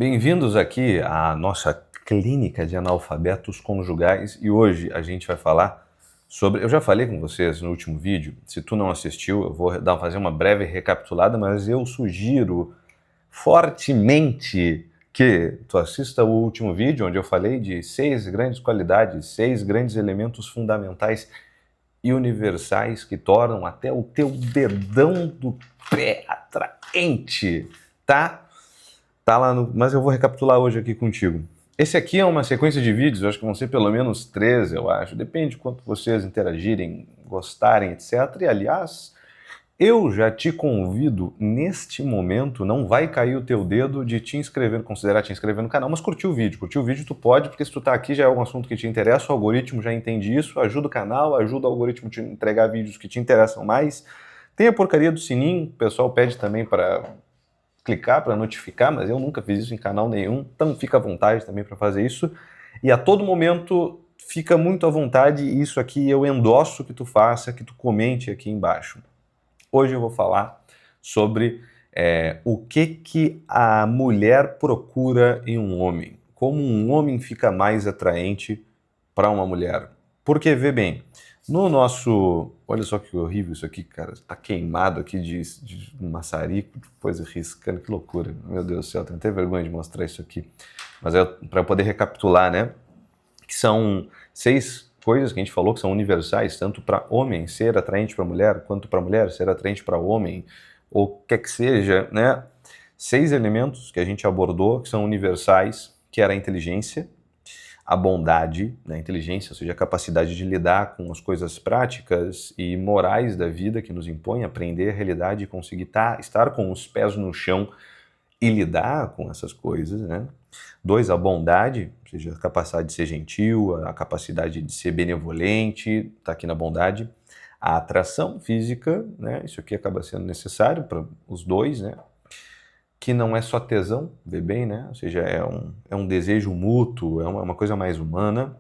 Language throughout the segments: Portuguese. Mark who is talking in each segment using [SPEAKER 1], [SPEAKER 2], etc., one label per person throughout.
[SPEAKER 1] Bem-vindos aqui à nossa clínica de analfabetos conjugais e hoje a gente vai falar sobre... Eu já falei com vocês no último vídeo, se tu não assistiu eu vou fazer uma breve recapitulada, mas eu sugiro fortemente que tu assista o último vídeo onde eu falei de 6 grandes qualidades, 6 grandes elementos fundamentais e universais que tornam até o teu dedão do pé atraente, tá? Tá lá no... Mas eu vou recapitular hoje aqui contigo. Esse aqui é uma sequência de vídeos, eu acho que vão ser pelo menos 13, eu acho. Depende de quanto vocês interagirem, gostarem, etc. E, aliás, eu já te convido, neste momento, não vai cair o teu dedo de te inscrever, considerar te inscrever no canal, mas curtir o vídeo. Curtir o vídeo tu pode, porque se tu tá aqui já é algum assunto que te interessa, o algoritmo já entende isso, ajuda o canal, ajuda o algoritmo a te entregar vídeos que te interessam mais. Tem a porcaria do sininho, o pessoal pede também para clicar para notificar, mas eu nunca fiz isso em canal nenhum, então fica à vontade também para fazer isso. E a todo momento fica muito à vontade, e isso aqui eu endosso que tu faça, que tu comente aqui embaixo. Hoje eu vou falar sobre o que a mulher procura em um homem, como um homem fica mais atraente para uma mulher. Porque, vê bem, no nosso... Olha só que horrível isso aqui, cara. Tá queimado aqui de maçarico, depois riscando, que loucura. Meu Deus do céu, tenho até vergonha de mostrar isso aqui. Mas é para poder recapitular, né? Que são 6 coisas que a gente falou que são universais, tanto para homem ser atraente para mulher, quanto para mulher ser atraente para homem, ou quer que seja, né? 6 elementos que a gente abordou que são universais, que era a inteligência, a bondade, né, a inteligência, ou seja, a capacidade de lidar com as coisas práticas e morais da vida que nos impõe, aprender a realidade e conseguir estar com os pés no chão e lidar com essas coisas, né? 2, a bondade, ou seja, a capacidade de ser gentil, a capacidade de ser benevolente, está aqui na bondade. A atração física, né? Isso aqui acaba sendo necessário para os dois, né? Que não é só tesão, vê bem, né? Ou seja, é um desejo mútuo, é uma coisa mais humana.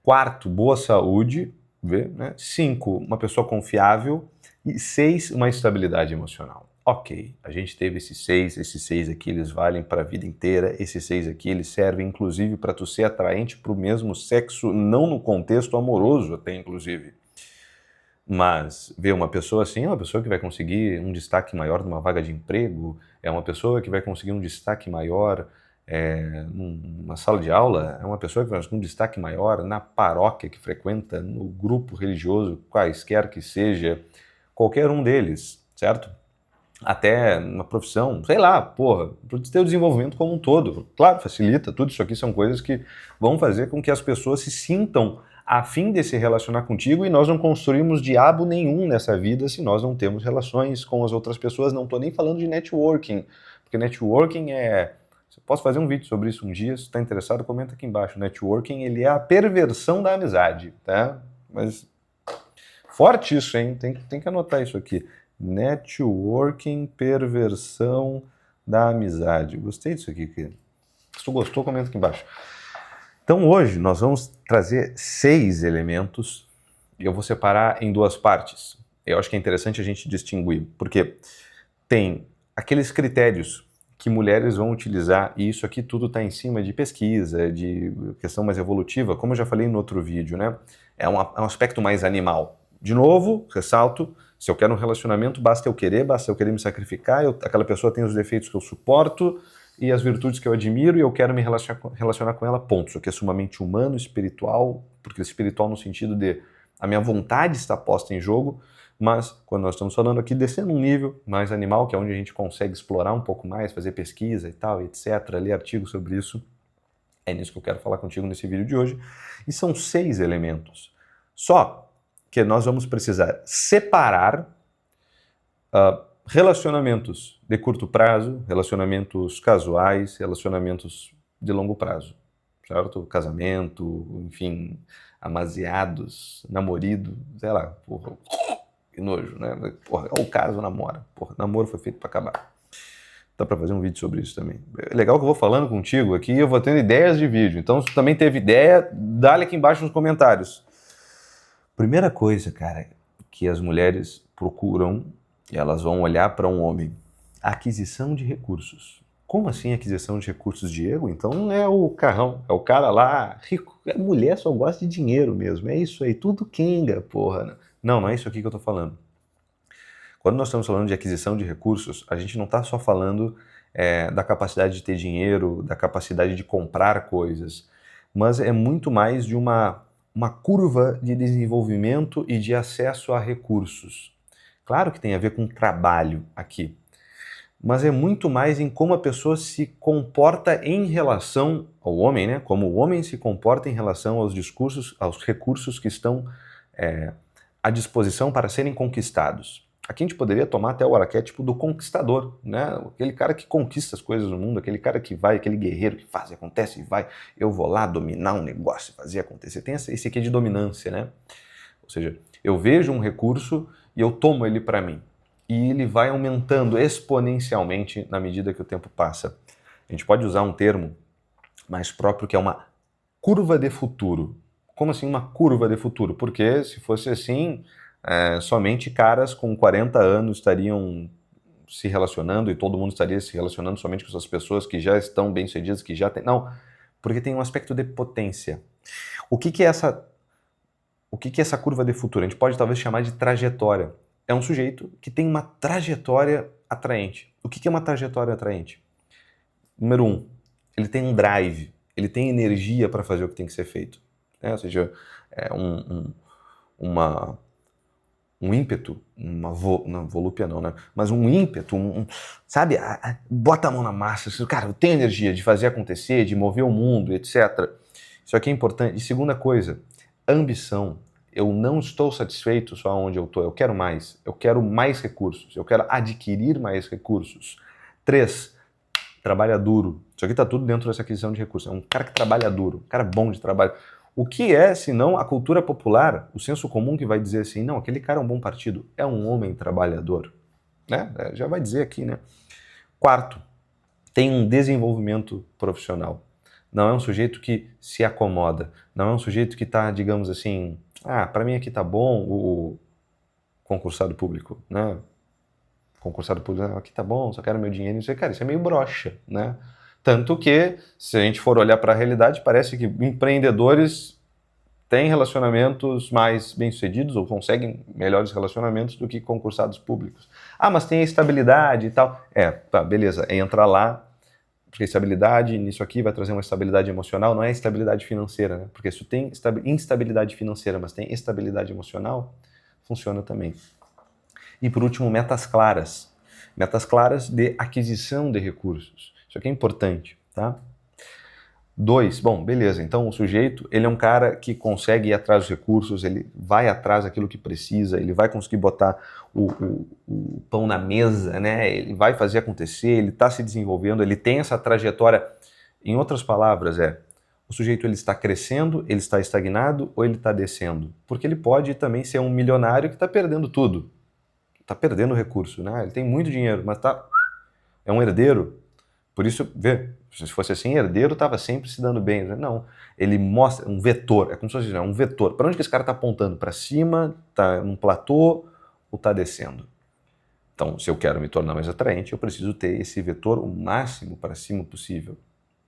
[SPEAKER 1] 4, boa saúde, vê, né? 5, uma pessoa confiável. E 6, uma estabilidade emocional. Ok, a gente teve esses 6 aqui eles valem para a vida inteira, esses 6 aqui eles servem inclusive para tu ser atraente para o mesmo sexo, não no contexto amoroso até inclusive. Mas ver uma pessoa assim é uma pessoa que vai conseguir um destaque maior numa vaga de emprego, é uma pessoa que vai conseguir um destaque maior numa sala de aula, é uma pessoa que vai conseguir um destaque maior na paróquia que frequenta, no grupo religioso, quaisquer que seja, qualquer um deles, certo? Até na profissão, sei lá, porra, para o teu desenvolvimento como um todo. Claro, facilita, tudo isso aqui são coisas que vão fazer com que as pessoas se sintam a fim de se relacionar contigo, e nós não construímos diabo nenhum nessa vida se nós não temos relações com as outras pessoas. Não estou nem falando de networking, porque networking posso fazer um vídeo sobre isso um dia, se está interessado, comenta aqui embaixo. Networking, ele é a perversão da amizade, tá? Mas forte isso, hein? Tem que anotar isso aqui. Networking, perversão da amizade. Gostei disso aqui. Se tu gostou, comenta aqui embaixo. Então hoje nós vamos trazer 6 elementos e eu vou separar em 2 partes. Eu acho que é interessante a gente distinguir, porque tem aqueles critérios que mulheres vão utilizar, e isso aqui tudo está em cima de pesquisa, de questão mais evolutiva, como eu já falei no outro vídeo, né? É um aspecto mais animal. De novo, ressalto, se eu quero um relacionamento, basta eu querer me sacrificar, aquela pessoa tem os defeitos que eu suporto e as virtudes que eu admiro e eu quero me relacionar com ela, ponto. Isso aqui é sumamente humano, espiritual, porque espiritual no sentido de a minha vontade está posta em jogo, mas quando nós estamos falando aqui, descendo um nível mais animal, que é onde a gente consegue explorar um pouco mais, fazer pesquisa e tal, etc., ler artigos sobre isso, é nisso que eu quero falar contigo nesse vídeo de hoje. E são 6 elementos. Só que nós vamos precisar separar relacionamentos de curto prazo, relacionamentos casuais, relacionamentos de longo prazo, certo? Casamento, enfim, amaziados, namorido, sei lá, porra, que nojo, né? Porra, é o caso namora, porra, namoro foi feito para acabar. Dá para fazer um vídeo sobre isso também. É legal que eu vou falando contigo aqui, eu vou tendo ideias de vídeo, então se tu também teve ideia, dá-lhe aqui embaixo nos comentários. Primeira coisa, cara, que as mulheres procuram, e elas vão olhar para um homem, aquisição de recursos. Como assim aquisição de recursos, Diego? Então não é o carrão, é o cara lá rico. A mulher só gosta de dinheiro mesmo, é isso aí, tudo quenga, porra. Não, não é isso aqui que eu tô falando. Quando nós estamos falando de aquisição de recursos, a gente não está só falando da capacidade de ter dinheiro, da capacidade de comprar coisas, mas é muito mais de uma curva de desenvolvimento e de acesso a recursos. Claro que tem a ver com trabalho aqui, mas é muito mais em como a pessoa se comporta em relação ao homem, né? Como o homem se comporta em relação aos recursos que estão à disposição para serem conquistados. Aqui a gente poderia tomar até o arquétipo do conquistador, né? Aquele cara que conquista as coisas no mundo, aquele cara que vai, aquele guerreiro que faz, acontece e vai, eu vou lá dominar um negócio, fazer acontecer. Tem esse aqui de dominância, né? Ou seja, eu vejo um recurso e eu tomo ele para mim. E ele vai aumentando exponencialmente na medida que o tempo passa. A gente pode usar um termo mais próprio que é uma curva de futuro. Como assim uma curva de futuro? Porque se fosse assim, somente caras com 40 anos estariam se relacionando e todo mundo estaria se relacionando somente com essas pessoas que já estão bem-sucedidas, que já têm... Não, porque tem um aspecto de potência. O que é essa curva de futuro? A gente pode talvez chamar de trajetória. É um sujeito que tem uma trajetória atraente. O que é uma trajetória atraente? Número 1, ele tem um drive, ele tem energia para fazer o que tem que ser feito. Ou seja, um ímpeto, não, volúpia não, né? Mas um ímpeto, sabe? Bota a mão na massa, cara, eu tenho energia de fazer acontecer, de mover o mundo, etc. Isso aqui é importante. E segunda coisa, ambição. Eu não estou satisfeito só onde eu estou, eu quero mais recursos, eu quero adquirir mais recursos. 3, trabalha duro. Isso aqui está tudo dentro dessa aquisição de recursos. É um cara que trabalha duro, um cara bom de trabalho. O que é, senão, a cultura popular, o senso comum que vai dizer assim, não, aquele cara é um bom partido, é um homem trabalhador. Né? Já vai dizer aqui, né? 4, tem um desenvolvimento profissional. Não é um sujeito que se acomoda, não é um sujeito que está, digamos assim, para mim aqui tá bom, o concursado público, né? Concursado público, aqui tá bom, só quero meu dinheiro, isso cara, isso é meio broxa, né? Tanto que, se a gente for olhar para a realidade, parece que empreendedores têm relacionamentos mais bem-sucedidos ou conseguem melhores relacionamentos do que concursados públicos. Mas tem a estabilidade e tal. Tá, beleza, entra lá, porque estabilidade nisso aqui vai trazer uma estabilidade emocional, não é estabilidade financeira, né? Porque se tem instabilidade financeira, mas tem estabilidade emocional, funciona também. E por último, metas claras. Metas claras de aquisição de recursos. Isso aqui é importante, tá? 2, bom, beleza, então o sujeito, ele é um cara que consegue ir atrás dos recursos, ele vai atrás daquilo que precisa, ele vai conseguir botar o pão na mesa, né? Ele vai fazer acontecer, ele está se desenvolvendo, ele tem essa trajetória. Em outras palavras, o sujeito ele está crescendo, ele está estagnado ou ele está descendo? Porque ele pode também ser um milionário que está perdendo tudo, está perdendo recurso, né? Ele tem muito dinheiro, mas é um herdeiro. Por isso, se fosse assim, herdeiro estava sempre se dando bem. Não, ele mostra um vetor, é como se fosse um vetor. Para onde que esse cara está apontando? Para cima, está num platô ou está descendo? Então, se eu quero me tornar mais atraente, eu preciso ter esse vetor o máximo para cima possível.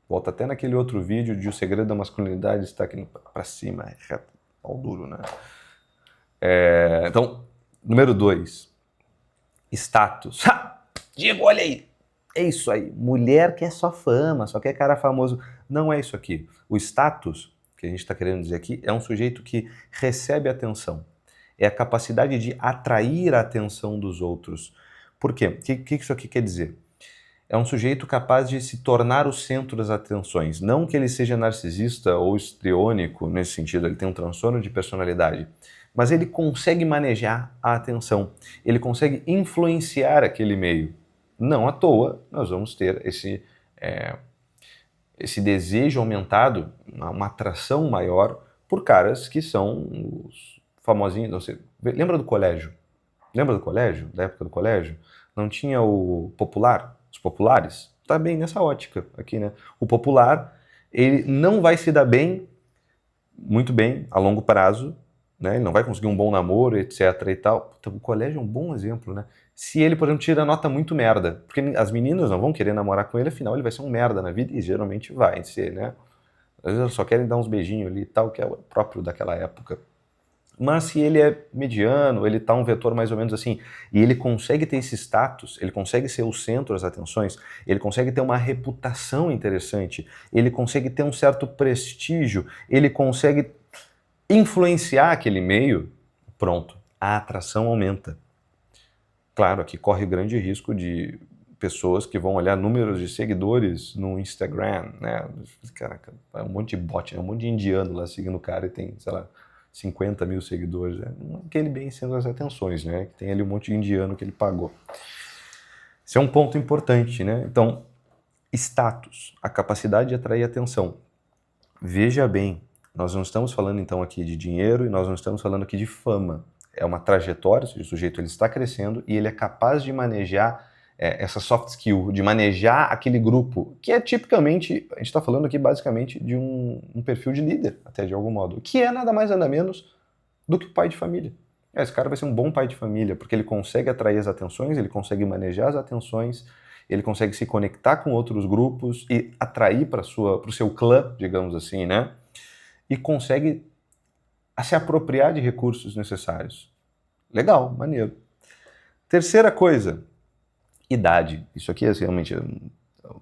[SPEAKER 1] Volta até naquele outro vídeo de o segredo da masculinidade está aqui para cima, é reto, ao duro, né? Então, número 2, status. Diego, olha aí! É isso aí, mulher quer só fama, só quer cara famoso. Não é isso aqui. O status, que a gente está querendo dizer aqui, é um sujeito que recebe atenção. É a capacidade de atrair a atenção dos outros. Por quê? O que isso aqui quer dizer? É um sujeito capaz de se tornar o centro das atenções. Não que ele seja narcisista ou histriônico nesse sentido, ele tem um transtorno de personalidade. Mas ele consegue manejar a atenção. Ele consegue influenciar aquele meio. Não à toa, nós vamos ter esse desejo aumentado, uma atração maior por caras que são os famosinhos. Você lembra do colégio? Lembra do colégio? Da época do colégio? Não tinha o popular? Os populares? Tá bem nessa ótica aqui, né? O popular, ele não vai se dar bem, muito bem, a longo prazo, né? Ele não vai conseguir um bom namoro, etc. e tal. Então, o colégio é um bom exemplo, né? se ele, por exemplo, tira nota muito merda. Porque as meninas não vão querer namorar com ele, afinal ele vai ser um merda na vida, e geralmente vai ser, né? Às vezes só querem dar uns beijinhos ali e tal, que é o próprio daquela época. Mas se ele é mediano, ele tá um vetor mais ou menos assim, e ele consegue ter esse status, ele consegue ser o centro das atenções, ele consegue ter uma reputação interessante, ele consegue ter um certo prestígio, ele consegue influenciar aquele meio, pronto, a atração aumenta. Claro, aqui corre grande risco de pessoas que vão olhar números de seguidores no Instagram, né? Caraca, é um monte de bot, né? Um monte de indiano lá seguindo o cara e tem, sei lá, 50 mil seguidores. Né? Não é que ele bem sendo as atenções, né? Que tem ali um monte de indiano que ele pagou. Esse é um ponto importante, né? Então, status, a capacidade de atrair atenção. Veja bem, nós não estamos falando então aqui de dinheiro e nós não estamos falando aqui de fama. É uma trajetória, ou seja, o sujeito ele está crescendo e ele é capaz de manejar essa soft skill, de manejar aquele grupo, que é tipicamente, a gente está falando aqui basicamente de um perfil de líder, até de algum modo, que é nada mais nada menos do que o pai de família. Esse cara vai ser um bom pai de família, porque ele consegue atrair as atenções, ele consegue manejar as atenções, ele consegue se conectar com outros grupos e atrair para o seu clã, digamos assim, né? E consegue se apropriar de recursos necessários. Legal, maneiro. Terceira coisa, idade. Isso aqui é realmente...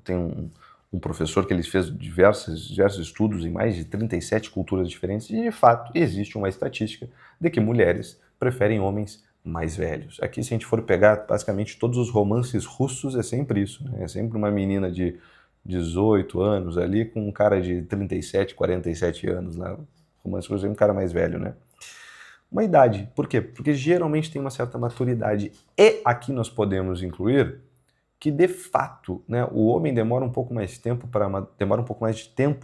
[SPEAKER 1] Tem um professor que ele fez diversos estudos em mais de 37 culturas diferentes e, de fato, existe uma estatística de que mulheres preferem homens mais velhos. Aqui, se a gente for pegar basicamente todos os romances russos, é sempre isso, né? É sempre uma menina de 18 anos ali com um cara de 37, 47 anos lá. Romance russo é um cara mais velho, né? Uma idade. Por quê? Porque geralmente tem uma certa maturidade. E aqui nós podemos incluir que, de fato, né, o homem demora um pouco mais de tempo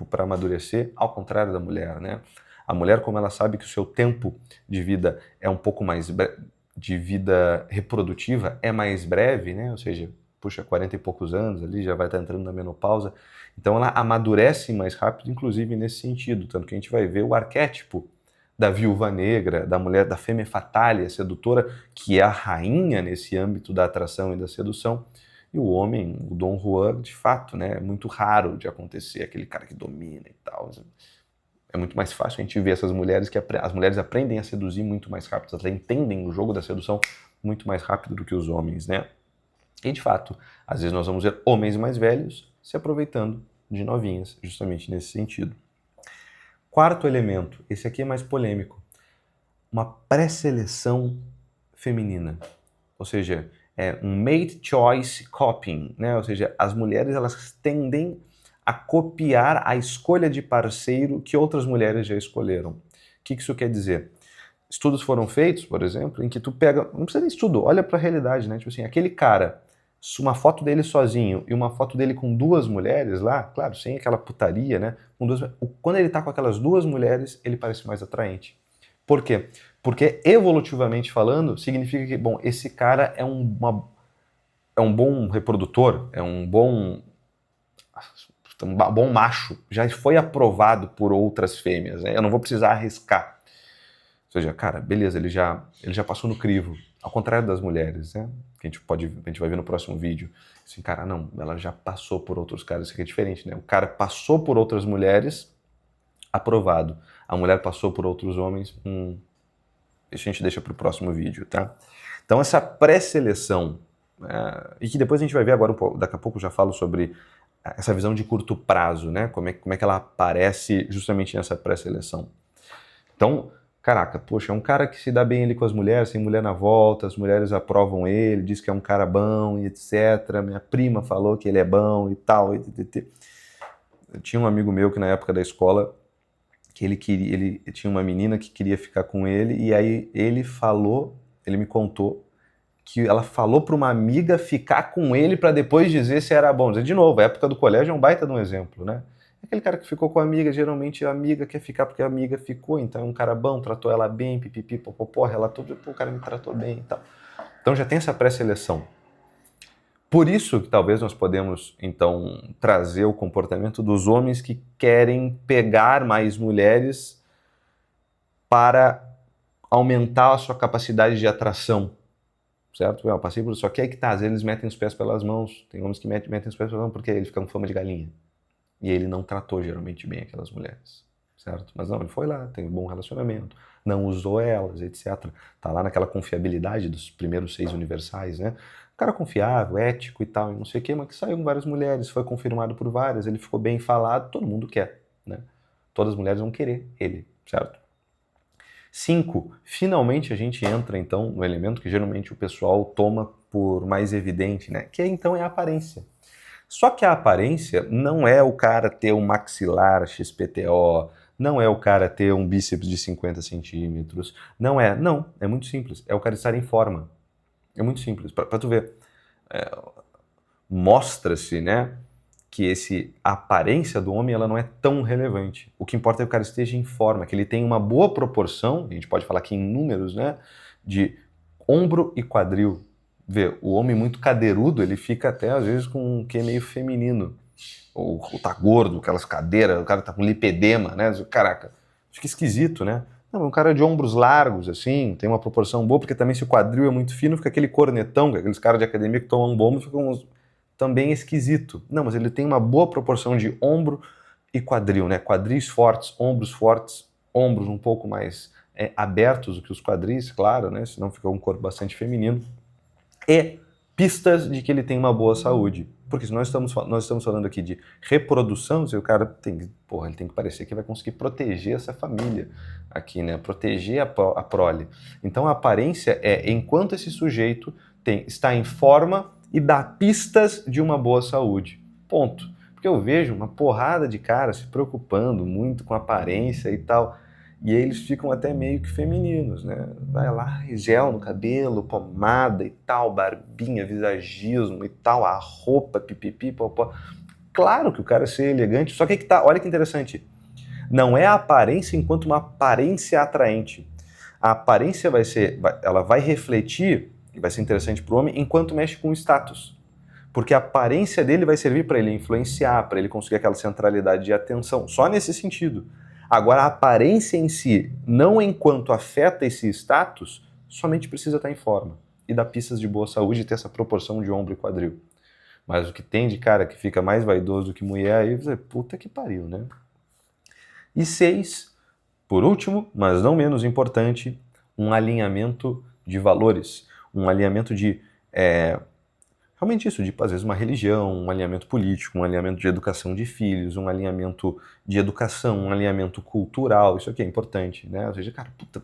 [SPEAKER 1] para amadurecer, ao contrário da mulher, né? A mulher, como ela sabe que o seu tempo de vida é um pouco mais de vida reprodutiva é mais breve, né? Ou seja, puxa, 40 e poucos anos ali, já vai estar entrando na menopausa. Então ela amadurece mais rápido, inclusive nesse sentido. Tanto que a gente vai ver o arquétipo da viúva negra, da mulher, da femme fatale, a sedutora, que é a rainha nesse âmbito da atração e da sedução. E o homem, o Dom Juan, de fato, né, é muito raro de acontecer, aquele cara que domina e tal. É muito mais fácil a gente ver essas mulheres as mulheres aprendem a seduzir muito mais rápido, elas entendem o jogo da sedução muito mais rápido do que os homens, né? E, de fato, às vezes nós vamos ver homens mais velhos se aproveitando de novinhas, justamente nesse sentido. Quarto elemento, esse aqui é mais polêmico, uma pré-seleção feminina, ou seja, um mate choice copying, né? Ou seja, as mulheres elas tendem a copiar a escolha de parceiro que outras mulheres já escolheram. O que isso quer dizer? Estudos foram feitos, por exemplo, em que tu pega, não precisa nem estudo, olha para a realidade, né? Tipo assim, aquele cara, uma foto dele sozinho e uma foto dele com duas mulheres lá, claro, sem aquela putaria, né? Quando ele tá com aquelas duas mulheres, ele parece mais atraente. Por quê? Porque evolutivamente falando, significa que, bom, esse cara é um bom reprodutor, é um bom macho, já foi aprovado por outras fêmeas, né? Eu não vou precisar arriscar. Ou seja, cara, beleza, ele já passou no crivo, ao contrário das mulheres, né? Que a gente vai ver no próximo vídeo. Assim, cara, não, ela já passou por outros caras, isso aqui é diferente, né? O cara passou por outras mulheres, aprovado. A mulher passou por outros homens, isso a gente deixa para o próximo vídeo, tá? Então essa pré-seleção, e que depois a gente vai ver agora, daqui a pouco eu já falo sobre essa visão de curto prazo, né? Como é que ela aparece justamente nessa pré-seleção. Então, caraca, poxa, é um cara que se dá bem ali com as mulheres, tem mulher na volta, as mulheres aprovam ele, diz que é um cara bom e etc. Minha prima falou que ele é bom e tal. Eu tinha um amigo meu que na época da escola, que ele tinha uma menina que queria ficar com ele, e aí ele me contou que ela falou para uma amiga ficar com ele para depois dizer se era bom. De novo, a época do colégio é um baita de um exemplo, né? Aquele cara que ficou com a amiga, geralmente a amiga quer ficar porque a amiga ficou, então é um cara bom, tratou ela bem, pipipi, popopó, relatou, pô, o cara me tratou bem e tal. Então já tem essa pré-seleção. Por isso que talvez nós podemos, então, trazer o comportamento dos homens que querem pegar mais mulheres para aumentar a sua capacidade de atração. certo? Eu passei por isso. Só que aí que tá, às vezes eles metem os pés pelas mãos. Tem homens que metem os pés pelas mãos porque ele fica com fama de galinha. E ele não tratou geralmente bem aquelas mulheres, certo? Mas não, ele foi lá, tem um bom relacionamento, não usou elas, etc. Tá lá naquela confiabilidade dos primeiros 6 universais, né? O cara confiável, ético e tal, e não sei o quê, mas que saiu com várias mulheres, foi confirmado por várias, ele ficou bem falado, todo mundo quer, né? Todas as mulheres vão querer ele, certo? 5, finalmente a gente entra então no elemento que geralmente o pessoal toma por mais evidente, né? Que então é a aparência. Só que a aparência não é o cara ter um maxilar XPTO, não é o cara ter um bíceps de 50 centímetros, não, é muito simples, é o cara estar em forma. É muito simples, para tu ver. Mostra-se, né, que a aparência do homem ela não é tão relevante. O que importa é que o cara esteja em forma, que ele tenha uma boa proporção, a gente pode falar aqui em números, né, de ombro e quadril. Vê, o homem muito cadeirudo, ele fica até às vezes com um quê meio feminino. Ou tá gordo, aquelas cadeiras, o cara tá com lipedema, né? Caraca, fica esquisito, né? Não, um cara de ombros largos, assim, tem uma proporção boa, porque também se o quadril é muito fino, fica aquele cornetão, aqueles caras de academia que tomam um bombo, ficam também esquisito. Não, mas ele tem uma boa proporção de ombro e quadril, né? Quadris fortes, ombros um pouco mais abertos do que os quadris, claro, né? Senão fica um corpo bastante feminino. E pistas de que ele tem uma boa saúde. Porque se nós estamos falando aqui de reprodução, se o cara tem, ele tem que parecer que vai conseguir proteger essa família aqui, né? Proteger a prole. Então a aparência é enquanto esse sujeito está em forma e dá pistas de uma boa saúde. Ponto. Porque eu vejo uma porrada de caras se preocupando muito com aparência e tal. E eles ficam até meio que femininos, né? Vai lá, gel no cabelo, pomada e tal, barbinha, visagismo e tal, a roupa, pipipi, popó. Claro que o cara é ser elegante, só que aí que tá, olha que interessante. Não é a aparência enquanto uma aparência atraente. A aparência ela vai refletir, e vai ser interessante para o homem, enquanto mexe com o status. Porque a aparência dele vai servir para ele influenciar, para ele conseguir aquela centralidade de atenção. Só nesse sentido. Agora, a aparência em si, não enquanto afeta esse status, somente precisa estar em forma e dar pistas de boa saúde e ter essa proporção de ombro e quadril. Mas o que tem de cara que fica mais vaidoso do que mulher, aí você, puta que pariu, né? E 6, por último, mas não menos importante, um alinhamento de valores, um alinhamento de realmente isso, de às vezes uma religião, um alinhamento político, um alinhamento de educação de filhos, um alinhamento de educação, um alinhamento cultural, isso aqui é importante, né? Ou seja, cara, puta,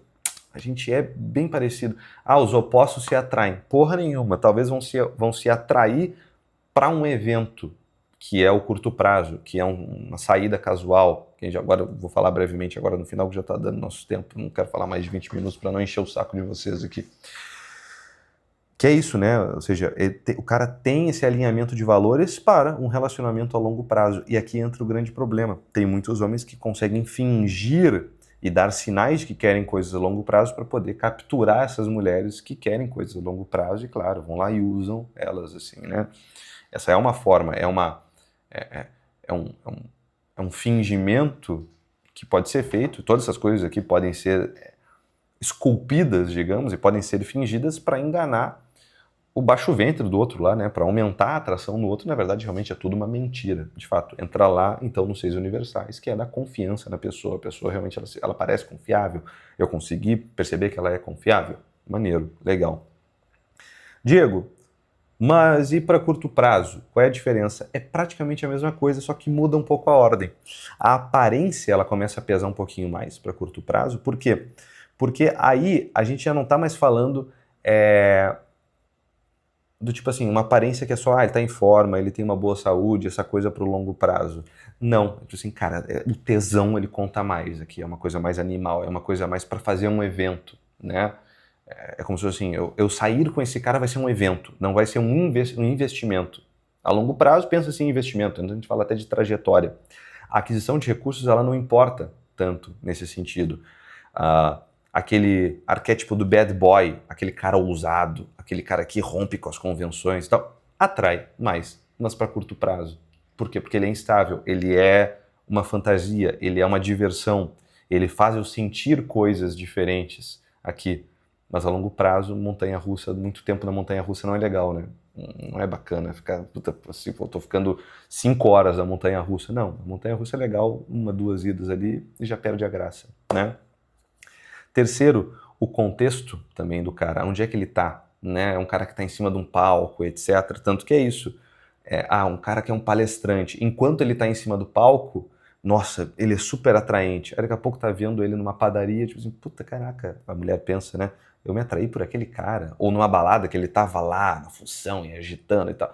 [SPEAKER 1] a gente é bem parecido. Os opostos se atraem. Porra nenhuma, talvez vão se atrair para um evento que é o curto prazo, que é uma saída casual, que agora eu vou falar brevemente agora no final, que já está dando nosso tempo, não quero falar mais de 20 minutos para não encher o saco de vocês aqui. Que é isso, né? Ou seja, o cara tem esse alinhamento de valores para um relacionamento a longo prazo. E aqui entra o grande problema. Tem muitos homens que conseguem fingir e dar sinais de que querem coisas a longo prazo para poder capturar essas mulheres que querem coisas a longo prazo e, claro, vão lá e usam elas, assim, né? Essa é uma forma, é um fingimento que pode ser feito. Todas essas coisas aqui podem ser esculpidas, digamos, e podem ser fingidas para enganar o baixo ventre do outro lá, né, para aumentar a atração no outro. Na verdade, realmente é tudo uma mentira. De fato, entra lá, então, nos 6 universais, que é da confiança na pessoa. A pessoa realmente, ela parece confiável. Eu consegui perceber que ela é confiável. Maneiro, legal. Diego, mas e para curto prazo? Qual é a diferença? É praticamente a mesma coisa, só que muda um pouco a ordem. A aparência, ela começa a pesar um pouquinho mais para curto prazo. Por quê? Porque aí a gente já não está mais falando do tipo assim, uma aparência que é só, ele tá em forma, ele tem uma boa saúde, essa coisa pro longo prazo. Não, tipo assim, cara, o tesão ele conta mais aqui, é uma coisa mais animal, é uma coisa mais para fazer um evento, né? É como se fosse assim, eu sair com esse cara vai ser um evento, não vai ser um investimento. A longo prazo, pensa assim em investimento, então a gente fala até de trajetória. A aquisição de recursos, ela não importa tanto nesse sentido. Aquele arquétipo do bad boy, aquele cara ousado, aquele cara que rompe com as convenções e tal, atrai mais, mas para curto prazo. Por quê? Porque ele é instável, ele é uma fantasia, ele é uma diversão, ele faz eu sentir coisas diferentes aqui. Mas a longo prazo, montanha-russa, muito tempo na montanha-russa não é legal, né? Não é bacana ficar, puta, assim, eu tô ficando 5 horas na montanha-russa. Não, a montanha-russa é legal, 1, 2 idas ali e já perde a graça, né? Terceiro, o contexto também do cara, onde é que ele tá, né? É um cara que tá em cima de um palco, etc. Tanto que é isso. Um cara que é um palestrante, enquanto ele tá em cima do palco, nossa, ele é super atraente. Aí daqui a pouco tá vendo ele numa padaria, tipo assim, puta caraca, a mulher pensa, né? Eu me atraí por aquele cara. Ou numa balada que ele tava lá, na função, e agitando e tal.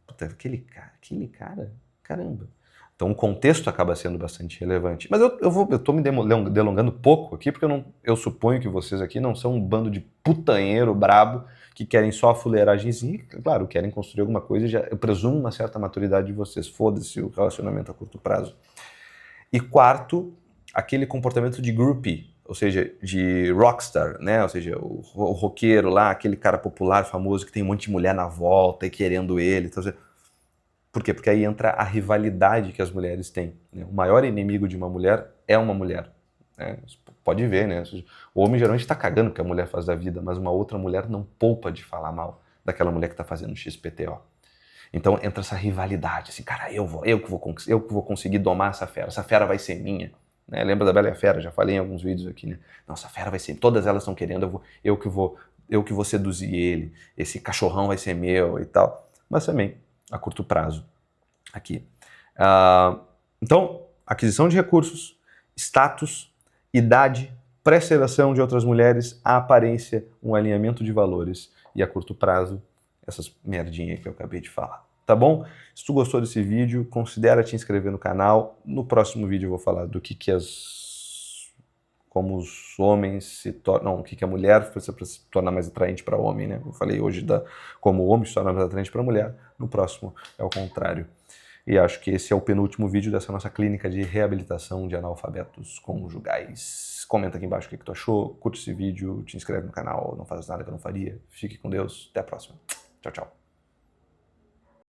[SPEAKER 1] Puta, aquele cara, caramba. Então o contexto acaba sendo bastante relevante. Mas eu tô me delongando pouco aqui, porque eu suponho que vocês aqui não são um bando de putanheiro brabo que querem só a fuleiragemzinha. Claro, querem construir alguma coisa, eu presumo uma certa maturidade de vocês. Foda-se o relacionamento a curto prazo. E quarto, aquele comportamento de groupie, ou seja, de rockstar, né? Ou seja, o roqueiro lá, aquele cara popular, famoso, que tem um monte de mulher na volta e querendo ele. Então, por quê? Porque aí entra a rivalidade que as mulheres têm, né? O maior inimigo de uma mulher é uma mulher, né? Pode ver, né? O homem geralmente está cagando o que a mulher faz da vida, mas uma outra mulher não poupa de falar mal daquela mulher que está fazendo XPTO. Então entra essa rivalidade, assim, cara, eu que vou conseguir domar essa fera vai ser minha. Né? Lembra da Bela e a Fera? Já falei em alguns vídeos aqui, né? Nossa, a fera vai ser, todas elas estão querendo, eu que vou seduzir ele, esse cachorrão vai ser meu e tal. Mas também a curto prazo aqui. Então, aquisição de recursos, status, idade, pré-seleção de outras mulheres, a aparência, um alinhamento de valores e a curto prazo, essas merdinhas que eu acabei de falar. Tá bom? Se tu gostou desse vídeo, considera te inscrever no canal. No próximo vídeo eu vou falar do que como os homens se tornam, o que a mulher precisa para se tornar mais atraente para o homem, né? Eu falei hoje como o homem se torna mais atraente para a mulher, no próximo é o contrário. E acho que esse é o penúltimo vídeo dessa nossa clínica de reabilitação de analfabetos conjugais. Comenta aqui embaixo o que tu achou, curte esse vídeo, te inscreve no canal, não faz nada que eu não faria. Fique com Deus, até a próxima. Tchau, tchau.